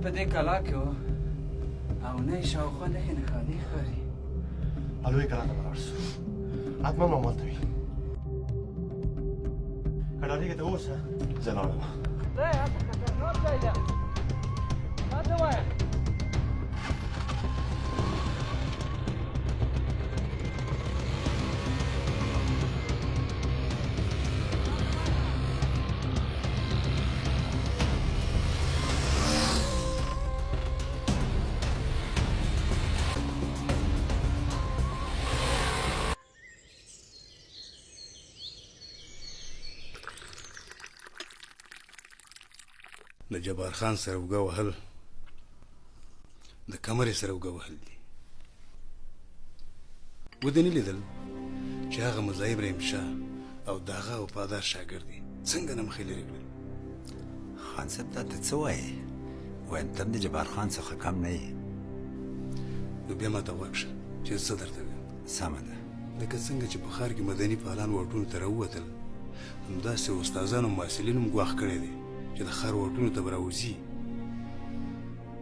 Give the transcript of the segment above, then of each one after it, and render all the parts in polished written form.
په دې کلا کې و او نه یې شاوخوا نښې نښانې ښکاري. الوی کلا ته به لاړ شو. حتما به همالته وي. که ډارېږې ته اوسه زه لاړم. ځای هلته خطرناک ځای ده. ما ته وایه. د جبار خان سره اوږه وهل د کمرې سره اوږه وهل دي. ودې نه لیدل چې هغه ملا ابراهیم شاه او د هغه وفادار شاګرد دي څنګه نه مخې لرې کړل. خان صاحب دا ته څه وایې؟ وایم ته د جبار خان څخه کم نه یې. نو بیا ماته غوږ شه چې څه درته وایم. سمه ده. لکه څنګه چې په ښار کې مدني فعالان واټونو ته راووتل همداسې استادان او محصلین هم ګواښ کړی دی چې د ښار واټونو ته به راوځي.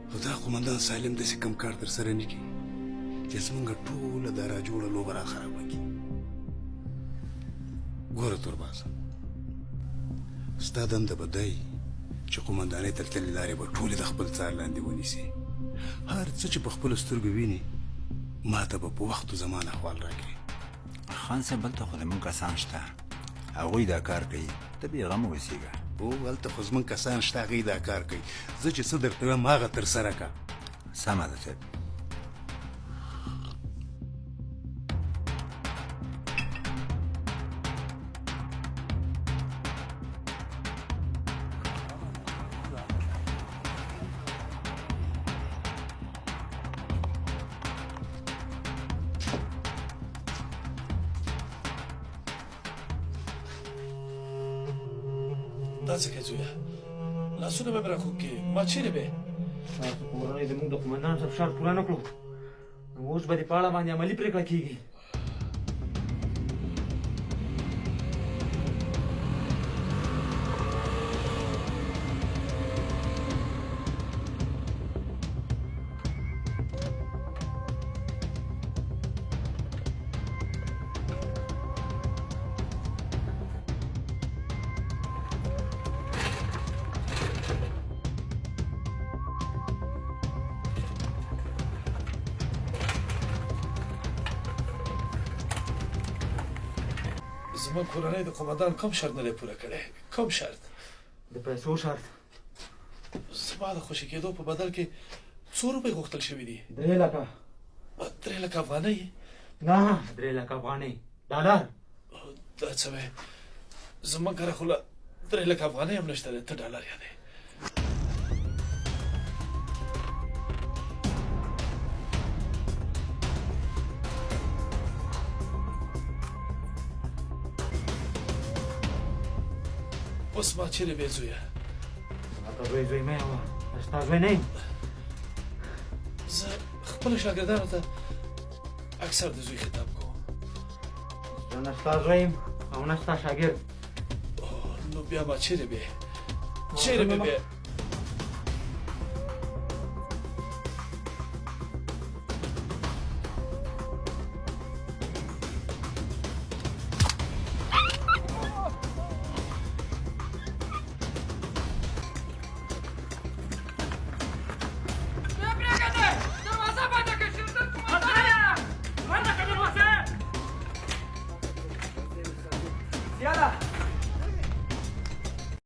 خو دا قومندان سالم داسې کم کار ترسره نه کړي چې زموږ ټوله دا راجوړه لوبه راخرابه کړي. ګوره توربازه، ستا دنده به دی چې قومندانۍ ته تللې لارې به ټولې د خپل څار لاندې ونیسي. هر څه چې په خپلو سترګو ویني ما ته به په وخت و زمان احوال راکړي. خان صاحب هلته خو زموږ کسان شته، هغوی دا کار کوي، ته بېغمه اوسېږه. او هلته خو زموږ کسان شته، هغوی دا کار کوي. زه چې څه درته وایم هغه ترسره کړه. سمه ده صاحب. دا څه کوې زویه؟ لاسونه مې راکوږ کړې، ما چیرې وې؟ تاسو کورنۍ زموږ د قومندان صاحب شرط پوره نه کړو، نو اوس به دې په اړه باندې عملي پرېکړه کېږي. زما کورنۍ د قومندان کوم شرط نه دی پوره کړی؟ کوم شرط؟ د پیسو شرط. زما د خوشي کېدو په بدل کې څو روپۍ غوښتل شوي دي؟ 3 لکه. 3 لکه افغانۍ؟ نه 3 لکه افغانۍ ډالر. دا څه وایې؟ زما کره خو له 3 لکه افغانۍ هم نشته دی، ته ډالر یادې. اوس ما چیرې وې زویه؟ ماته زوی مه یې وه، ستا زوی نه یم. زه خپلو شاګردانو ته اکثر د زوی خطاب کوم. زه نه ستا زوی یم او نه ستا شاګرد. نو بیا ما چیرې وې؟ چیرې مې وې؟